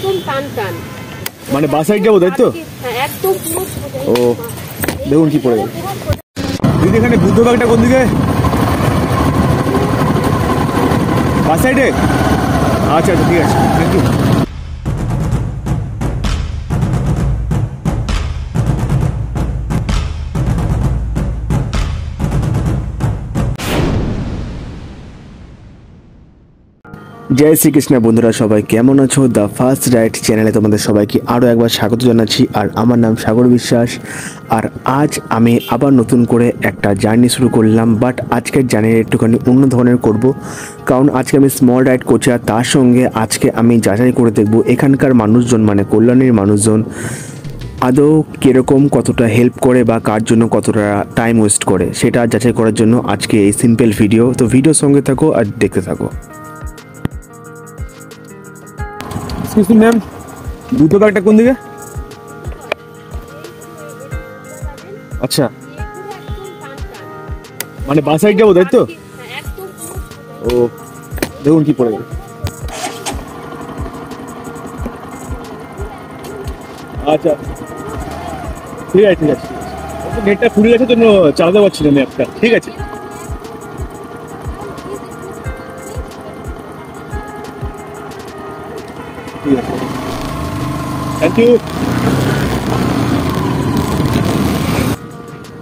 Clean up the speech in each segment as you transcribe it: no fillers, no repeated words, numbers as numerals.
একদম টান টান, মানে বাস সাইড যাবো তাই তো? হ্যাঁ একদম পুরো। ও দেখুন কি পড়ে গেল। দিদি এখানে বুদ্ধ বাগটা কোন দিকে? বাস সাইডে? আচ্ছা আচ্ছা ঠিক আছে, থ্যাংক ইউ। জয় শ্রীকৃষ্ণ বন্ধুরা, সবাই কেমন আছো? দ্য ফার্স্ট রাইড চ্যানেলে তোমাদের সবাইকে আরও একবার স্বাগত জানাচ্ছি। আর আমার নাম সাগর বিশ্বাস। আর আজ আমি আবার নতুন করে একটা জার্নি শুরু করলাম, বাট আজকের জার্নি একটুখানি অন্য ধরনের করব, কারণ আজকে আমি স্মল রাইড করছি। আর তার সঙ্গে আজকে আমি যাচাই করে দেখব এখানকার মানুষজন, মানে কল্যাণীর মানুষজন আদৌ কীরকম, কতটা হেল্প করে বা কার জন্য কতটা টাইম ওয়েস্ট করে, সেটা যাচাই করার জন্য আজকে এই সিম্পল ভিডিও। তো ভিডিওর সঙ্গে থাকো আর দেখতে থাকো। ম্যাম, বুদ্ধ পার্কটা কোন দিকে? আচ্ছা, মানে বাস সাইড যাবো তাই তো? ও দেখুন কি পড়ে গেল। আচ্ছা ঠিক আছে ঠিক আছে, নেটটা ফুরে গেছে জন্য চালাতে পারছি না ম্যাপটা। ঠিক আছে ঠিক আছে, থ্যাংক ইউ।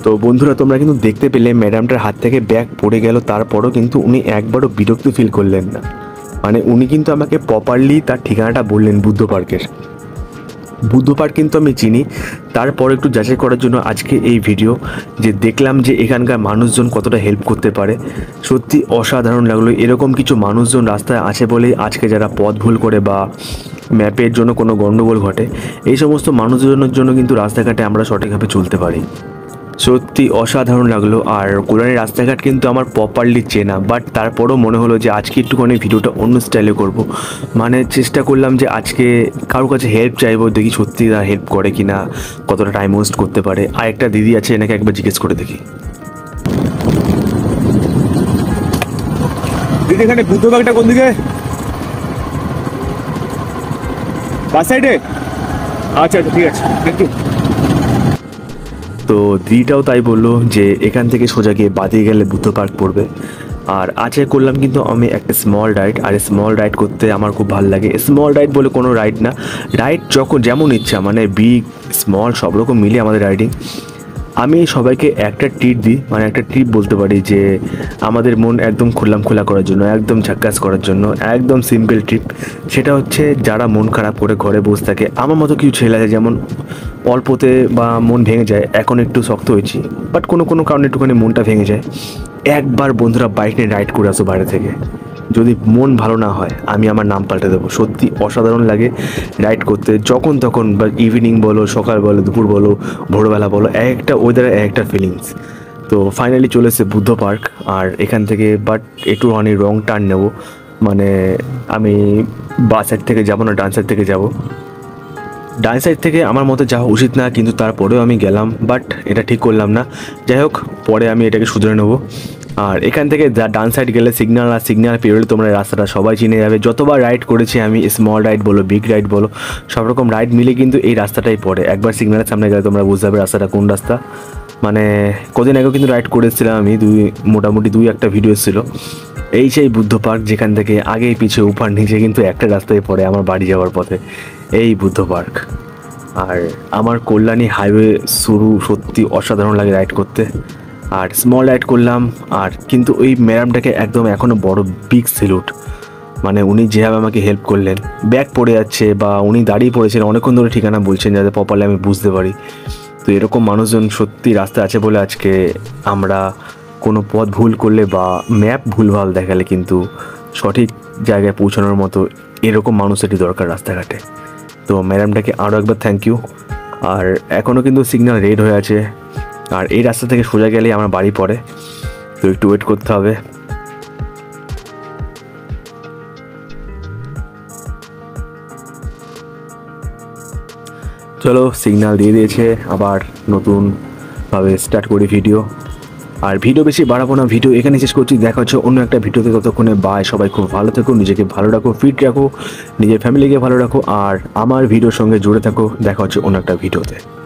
তো বন্ধুরা, তোমরা কিন্তু দেখতে পেলে ম্যাডামটার হাত থেকে ব্যাগ পড়ে গেল, তারপরও কিন্তু উনি একবারও বিরক্ত ফিল করলেন না। মানে উনি কিন্তু আমাকে প্রপারলি তার ঠিকানাটা বললেন বুদ্ধ পার্কের। বুদ্ধ পার্ক কিন্তু আমি চিনি, তারপর একটু যাচাই করার জন্য আজকে এই ভিডিও, যে দেখলাম যে এখানকার মানুষজন কতটা হেল্প করতে পারে। সত্যি অসাধারণ লাগলো। এরকম কিছু মানুষজন রাস্তায় আছে বলেই আজকে যারা পথ ভুল করে বা ম্যাপের জন্য কোনো গণ্ডগোল ঘটে, এই সমস্ত মানুষজনের জন্য কিন্তু রাস্তাঘাটে আমরা সঠিকভাবে চলতে পারি। সত্যি অসাধারণ লাগলো। আর কল্যাণীর রাস্তাঘাট কিন্তু আমার প্রপারলি চেনা, বাট তারপরও মনে হলো যে আজকে একটুখানি ভিডিওটা অন্য স্টাইলে করব। মানে চেষ্টা করলাম যে আজকে কারোর কাছে হেল্প চাইবো, দেখি সত্যি তারা হেল্প করে কি না, কতটা টাইম ওয়েস্ট করতে পারে। আর একটা দিদি আছে, এনাকে একবার জিজ্ঞেস করে দেখি। দিদি এখানে বুদ্ধ বাগটা কোন দিকে? বাস সাইডে? আচ্ছা আচ্ছা ঠিক আছে, থ্যাংক ইউ। তো দিদিটাও তাই বললো যে এখান থেকে সোজা গিয়ে বাদিয়ে গেলে বুদ্ধ পার্ক পড়বে। আর আজকে করলাম কিন্তু আমি একটা স্মল রাইড। আর স্মল রাইড করতে আমার খুব ভালো লাগে। স্মল রাইড বলে কোনো রাইড না, রাইড যখন যেমন ইচ্ছা, মানে বিগ স্মল সব রকম মিলে আমাদের রাইডিং। আমি সবাইকে একটা ট্রিট দিই, মানে একটা ট্রিপ বলতে পারি, যে আমাদের মন একদম খোলা করার জন্য, একদম ঝাক্কাস করার জন্য, একদম সিম্পল ট্রিপ। সেটা হচ্ছে যারা মন খারাপ করে ঘরে বসে থাকে, আমার মতো কিছু ছেলে আছে যেমন অল্পতে বা মন ভেঙে যায়, এখন একটু শক্ত হয়েছি, বাট কোনো কারণে একটুখানি মনটা ভেঙে যায়, একবার বন্ধুরা বাইক নিয়ে রাইড করে আসো বাইরে থেকে। যদি মন ভালো না হয় আমি আমার নাম পাল্টে দেবো। সত্যি অসাধারণ লাগে রাইড করতে, যখন তখন, বা ইভিনিং বলো, সকাল বলো, দুপুর বলো, ভোরবেলা বলো, একটা ওয়েদারে একটা ফিলিংস। তো ফাইনালি চলে এসেছে বুদ্ধ পার্ক। আর এখান থেকে বাট একটুখানি রং টার্ন নেবো, মানে আমি বাস সাইড থেকে যাবো না, ডান সাইড থেকে যাবো। ডান সাইড থেকে আমার মতে যাওয়া উচিত না, কিন্তু তারপরেও আমি গেলাম, বাট এটা ঠিক করলাম না। যাই হোক, পরে আমি এটাকে শুধরে নেবো। আর এখান থেকে ডান সাইড গেলে সিগন্যাল, আর সিগন্যাল পেরোলে তোমরা রাস্তাটা সবাই চিনে যাবে। যতবার রাইড করেছি আমি, স্মল রাইড বলো, বিগ রাইড বলো, সব রকম রাইড মিলে কিন্তু এই রাস্তাটাই পড়ে। একবার সিগন্যালের সামনে গেলে তোমরা বুঝতে পারবে রাস্তাটা কোন রাস্তা। মানে কদিন আগেও কিন্তু রাইড করেছিলাম আমি, মোটামুটি দুই একটা ভিডিও ছিল। এই সেই বুদ্ধ পার্ক, যেখান থেকে আগে পিছে উপর নিচে কিন্তু একটা রাস্তায় পড়ে আমার বাড়ি যাওয়ার পথে, এই বুদ্ধ পার্ক। আর আমার কল্যাণী হাইওয়ে শুরু, সত্যি অসাধারণ লাগে রাইড করতে। আর স্মল রাইড করলাম, আর কিন্তু ওই ম্যাডামটাকে একদম এখনও বড় বিগ স্যালুট। মানে উনি যেভাবে আমাকে হেল্প করলেন, ব্যাগ পড়ে যাচ্ছে বা উনি দাঁড়িয়ে পড়েছেন অনেকক্ষণ ধরে, ঠিকানা বলছেন যাতে প্রপারলি আমি বুঝতে পারি। তো এরকম মানুষজন সত্যি রাস্তায় আছে বলে আজকে আমরা কোনো পথ ভুল করলে বা ম্যাপ ভুলভাল দেখালে কিন্তু সঠিক জায়গায় পৌঁছানোর মতো এরকম মানুষেরই দরকার রাস্তাঘাটে। তো ম্যাডামটাকে আরও একবার থ্যাংক ইউ। আর এখনও কিন্তু সিগন্যাল রেড হয়ে আছে, আর এই রাস্তা থেকে সোজা গেলেই আমার বাড়ি পড়ে, তো একটু ওয়েট করতে হবে। চলো, সিগন্যাল দিয়ে দিয়েছে, আবার নতুনভাবে স্টার্ট করি ভিডিও। আর ভিডিও বেশি বাড়াবো না, ভিডিও এখানে শেষ করছি। দেখা হচ্ছে অন্য একটা ভিডিওতে, ততক্ষণে বাই। সবাই খুব ভালো থেকো, নিজেকে ভালো রাখো, ফিট রাখো, নিজের ফ্যামিলিকে ভালো রাখো, আর আমার ভিডিওর সঙ্গে জুড়ে থাকো। দেখা হচ্ছে অন্য একটা ভিডিওতে।